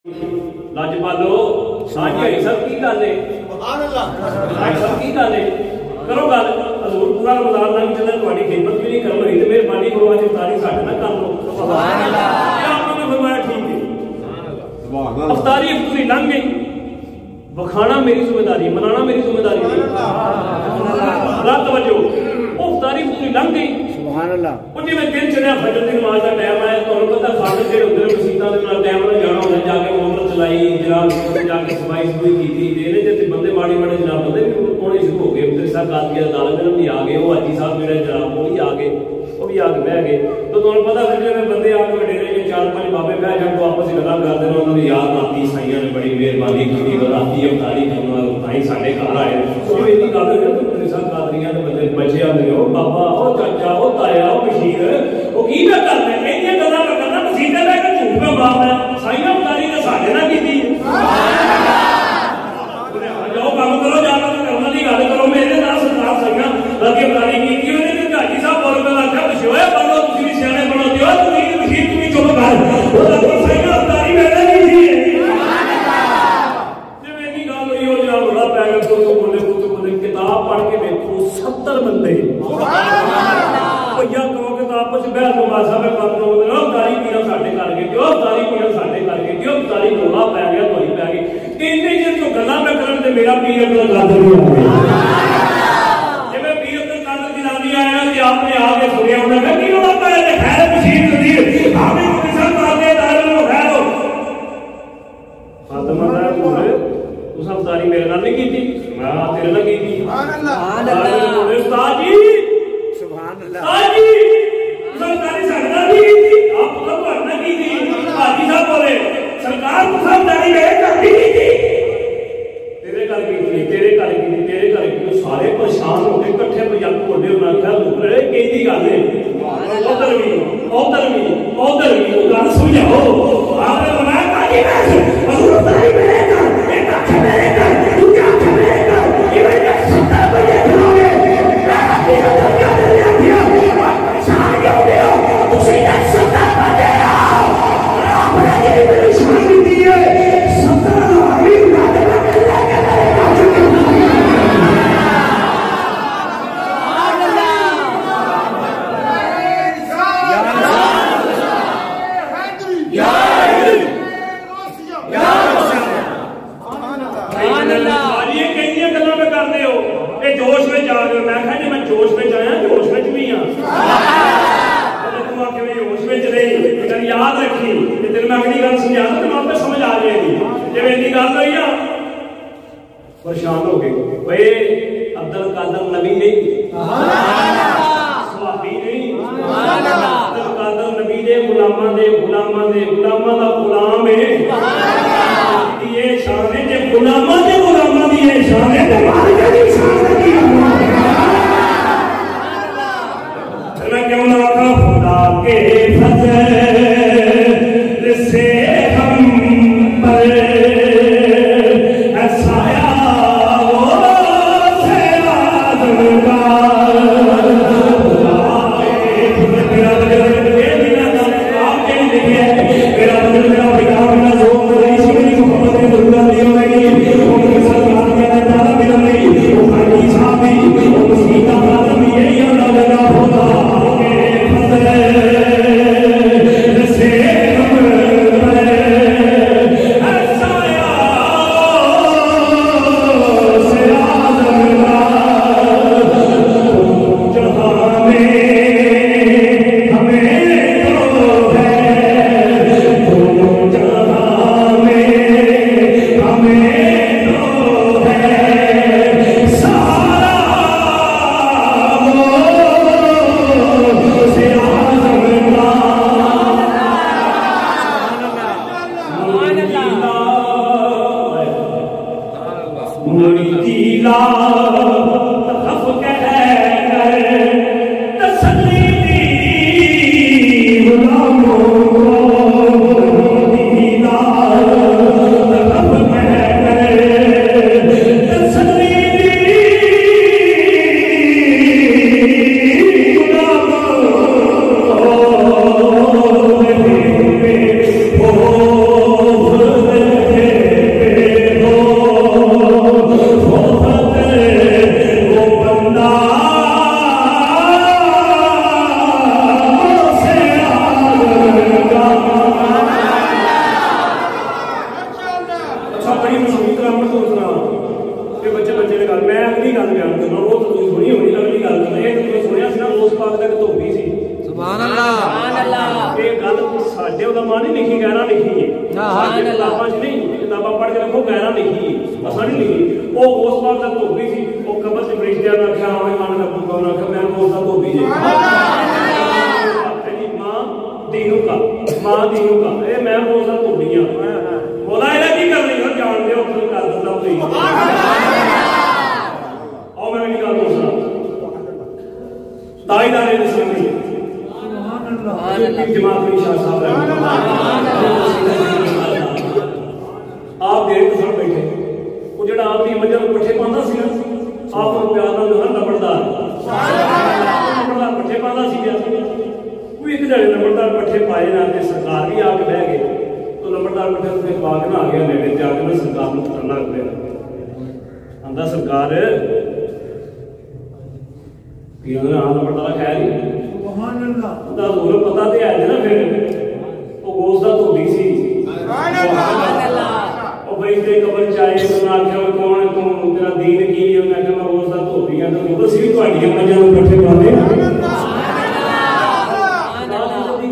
लाजपालो आज भाई सब की गल है सुभान अल्लाह सब की गल है करो गल हजूर पूरा रमजान लंघ चला तुम्हारी खिदमत भी नहीं कर रही तो मेहरबानी करो आज इफ्तारी साडे ना कर लो सुभान अल्लाह आपने फरमाया ठीक है सुभान अल्लाह सुभान अल्लाह इफ्तारी इफ्तारी लंघ गई बखाना मेरी जिम्मेदारी मनाना मेरी जिम्मेदारी नहीं अल्लाह तवज्जो वो इफ्तारी इफ्तारी लंघ गई सुभान अल्लाह वो जिवें दिन चढ़िया फजर दी नमाज का टाइम आया तो पता फादर जेडे हुंदे ने मसीतां दे नाल टाइम नाल जाना होंदा जाके मोहम्मद चलाई जनाब जाके सफाई सफाई की देने जे बंदे माड़ी माड़े जनाब बंदे भी कोने शुरू हो गए मदरसा काजी अदालत में भी आ गए वो हाजी साहब मेरे जनाब वो भी आ गए बह गए तो तुहानू पता फिर जिवें बंदे आके वडेरे में चार पांच बाबे बह जान तो आपस में गल्लां करदे ने उन्हां दी याद आती साईयां ने बड़ी मेहरबानी की राती इफ्तारी करना ताई साडे घर आए तो इन्नी गल है तो मदरसा कादरियां दे बंदे बचे आंदे ओ बाबा ओ चाचा ओ ताया ओ बशीर ओ की मैं करदे इन्नियां गल्लां मैं करना मसीते बह के झूठ में मारना साईयां इफ्तारी ते साडे नाल कीती जाओ काम करो जाना करना दी गल करो मेरे नाल सरकार साईयां लगे इफ्तारी कीती उन्हें हाजी साहब बोल के आख्या बशोया बनो तुसीं भी सियाणे बनो दियो तुसीं मशीन तुसीं चुप कर ओ तो साईयां इफ्तारी मेरे नहीं थी जिवें की गल होई ओ जनाब रोला पै गया तो बोले किताब पढ़ के देखो 70 बंदे सुभान अल्लाह भैया कहो किताब कुछ बहस मुबासा में कर दो इफ्तारी पीना साडे कर गए क्यों इफ्तारी पीना साडे कर गए क्यों इफ्तारी रोला पै गया धोई पै गई इन्ने जे तो गल्लां में करन ते मेरा पीर अब्दुल कादर नहीं आ गया आया कि आपने आगे सुनिया उन्होंने कि रोला पाया ने खैर मशीन नजीर आपने किसा मारने दाल नो खैर हो फातिमा दा पूरे तू सब तारी मेरे नाल नहीं कीती मैं तेरे नाल कीती सुभान अल्लाह उस्ताद जी सुभान अल्लाह उस्ताद जी सब तारी साडे नाल नहीं कीती आप सब भरना कीती हाजी साहब बोले सरकार तू सब तारी मेरे कर दी कीती तेरे कर कीती तेरे कर कीती तेरे कर कीती सारे परेशान हो गए इकट्ठे पंजाब बोले उन्होंने कहा दूसरे कई गल है उधर भी गल समझाओ आपने बनाया काजी मैच हजूर तारी मेरे कर एक आंख मेरे कर दूसरी आंख मेरे कर ये मेरे 70 बजे खलोगे मैं क्या कर लिया दिया परेशान क्यों हो तुसी 70 बजे आओ आपने ये परेशान दी है 70 आदमी उड़ा के जोश में जा रहे हो मैं कहा जी मैं जोश में आया जोश में भी हाँ तू आके मैं जोश में रही अगर याद रखी तेरे मैं अगली गल समझा तो तुम आपको समझ आ जाएगी जब इतनी गल हुई ना परेशान हो गए भाई अब्दुल कादर नबी नहीं सहाबी नहीं अब्दुल कादर नबी दे गुलामां दा गुलाम है ये शान है जे गुलामां दी ये शान है ते मालिक दी शान है मैं क्यों ना खुदा के फजल से हम पर ऐसाया वो से आदम का मेरा बदल ये बिना आप के लिए मेरा बदल मेरा पिता मेरा जोर मेरी सुनी मोहम्मद ने दुआ दी होगी उनके साथ बात करना ताला भी नहीं वो हाजी साहब भी वो मसीहा वाला भी यही अल्लाह लगा होता Oh किताबों नहीं, किताबा पढ़ के रखो, गैरा लिखी असा नहीं लिखी। वो उस बार तक धोबी सी, वो कबर से बरिश्तिया ने आख्या आवे मन का भूखा ने आख्या मैं उस दा धोबी जी दीनू का मां दीनू का ए मैं उस दा धोबी हां बोला एला की कर रही हो जान दे उस कर दिंदा होई और मैं की गल दूसरा ताईदारे इस्लामी सुभान अल्लाह जमात में शाह साहब आप देर को सुन बैठे वो जो आपकी मजा पट्ठे पाता सी आप प्यार नाल नंबरदार पट्ठे पाता सी वो एक जड़े नंबरदार पट्ठे पाए ना सरकार भी आके बह गए तो नंबरदार पट्ठे उसके पा के ना आ गया नेड़े जाके मैं सरकार को करना लग आंदा सरकार नंबरदार खैर ही सुभान अल्लाह होर पता तो है ना फिर वो गोश्त दा धोबी सी बैठे कबर चाहे उन्हें आख्या कौन तू तेरा दीन की उन्हें आख्या मैं उस दा धोबी हां तो उसी भी तुहाडी मजां नूं पट्ठे पाते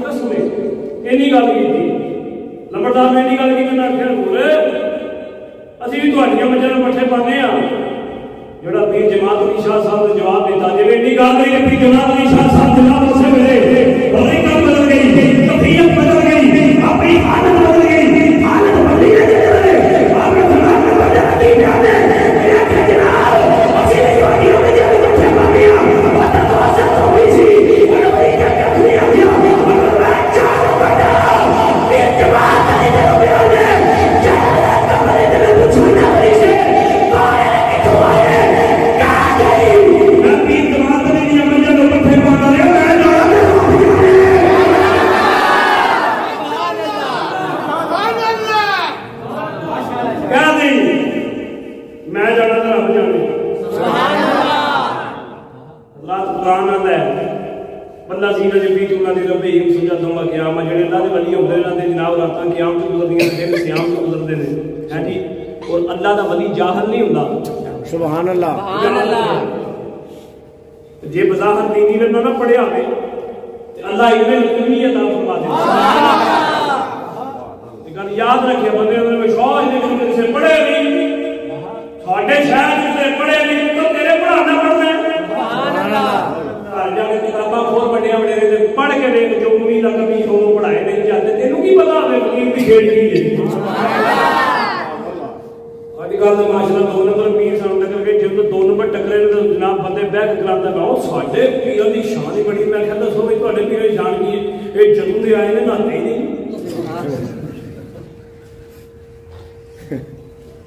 कसम है इन्नी गल कीती नंबरदार ने इन्नी गल कीती उन्हें आख्या होर असीं भी तुहाडी मजां नूं पट्ठे पाने आ जेड़ा पीर जमात अली शाह साहब ने जवाब दिता जिवें इन्नी गल करी पीर जमात अली शाह साहब जनाब उसे मिले और एक गल बदल गई तबीयत बदल गई अपनी हालत बदल गई हालत बदल गई सुभान अल्लाह जे बज़ाहर दीनी में ना पढ़िया हो अल्लाह इल्म इल्मी अता फरमा दे गल याद रखिए बंदे में शौक इन्हें से पढ़े नहीं थोड़े शहर से पढ़े नहीं तो तेरे पढ़ाना पड़ना है सुभान अल्लाह घर जाके किताबां खोल बड़े बड़े पढ़ के देख जो उम्मीद का कभी हो पढ़ाए नहीं जाते तेनू की पता है फकीर की खेल की है सुभान अल्लाह गल माशाअल्लाह 2 नंबर पीर सन टकर के जब 2 नंबर टकरे तो जनाब बंदे बैठ करांदा गाओ साडे पीर दी शान ही बड़ी मैं कहंदा सो भाई ਤੁਹਾਡੇ पीर दी शान की है ए जदों दे आए ने नाते ही नहीं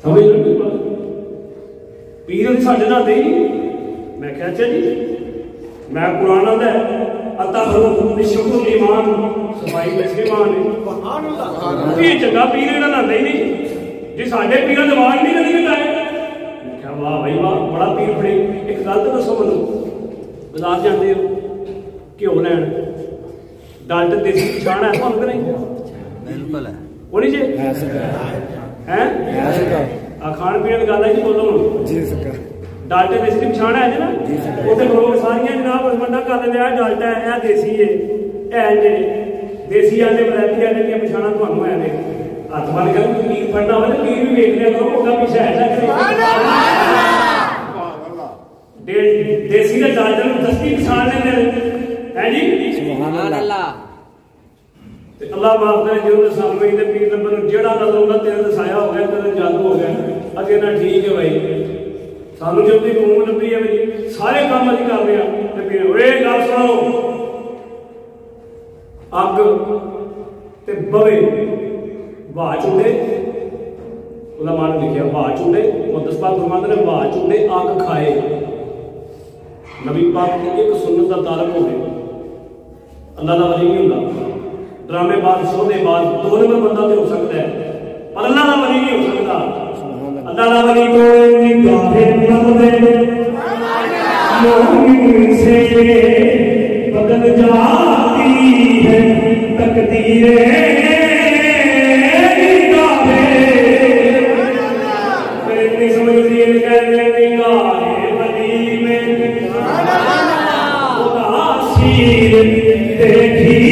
समझ लो पीर दी साडे नाते ही मैं कहा अच्छा जी मैं कुरान आंदा अता हरु शुक्र ईमान सफाई में ईमान है सुभान अल्लाह ये जगह पीर दा नाते ही नहीं जी साडे पीरां दी आवाज नहीं कदी लगाए क्या वाह भाई वाह बड़ा पीर फड़े एक गल तो दसो मैनू बाजार जाते हो घ्यो लैन डाल्टन देसी पछाण है तुहानू कि नहीं बिल्कुल है होनी जी हैं खाण पीण की गल है जी बोलो जी सरकार डाल्टन देसी पछाण है जी ना उत्थे लोग सारियां जनाब बंदा कर दिंदे आ डाल्टा है देसी है जे देसी आंदे वलैती आंदे दी पछाणा तुहानू है ने हाथ बन कर पीर फड़ना हो पीर भी वेख लिया करो ओदा पीछे है देसी का डाल्टन दस्ती पछाण लेंदे है जी सुभान अल्लाह ते अल्लाह माफ करे जो सामने दे पीर नंबर जेड़ा नजर होगा तेरे दसाया हो गया तेरे जादू हो गया अगे ना ठीक है भाई सानू जब दी मूंग लंबी है भाई सारे काम अजी कर रहे हैं ते पीर ओए गल सुनो अग ते बवे वाह चूड़े मान लिखा वाह चूड़े मुकद्दस पाक फरमाते ने वाह चूड़े अग खाए नबी पाक की एक सुन्नत का तारक हो गया अल्लाह का वली नहीं होता ड्रामे बाद सौदेबाज 2 नंबर बंदा तो हो सकता है पर अल्लाह का वली नहीं हो सकता अल्लाह का वली को निगाहें मोमिन से बदल जाती है तकदीरें देखी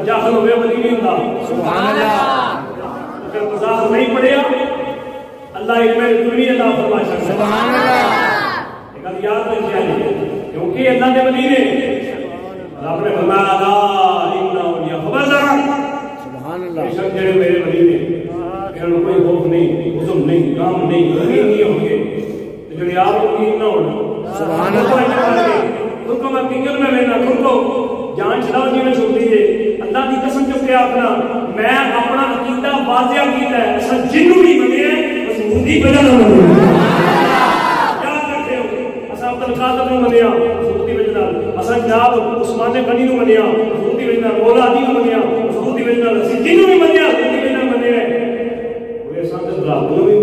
जाहल होवे वली नहीं होता। सुभान अल्लाह। अगर मज़ाहर नहीं पढ़िया अल्लाह इल्म दुनी अता फरमा सकता। सुभान अल्लाह। एक बात याद रखिए क्योंकि अल्लाह के वली ने रब ने फरमाया ला इन्ना औलिया खबरदार सुभान अल्लाह। बेशक जेड़े मेरे वली ने इन्होंने कोई खौफ नहीं, हुज़म नहीं, गम नहीं, यकीन नहीं होंगे जेड़े आप यकीन ना होना। सुभान अल्लाह। खुद को मैं किंगल में लेना, खुद को जान छड़ाओ जी में छोड़ दीजिए। अल्लाह की कसम चुप के आखना मैं अपना अकीदा वाज़िया कीता है, असा जिन्नू भी बने बस मुंदी वजह ना बने। याद रखियो असा अब्दुल कादिर नु मनिया मुंदी वजह नाल, असा जनाब उस्मान गनी नु मनिया मुंदी वजह नाल, मौला अली नु मनिया मुंदी वजह नाल, असी जिन्नू भी मनिया मुंदी वजह नाल मने। और असा ते रब नु भी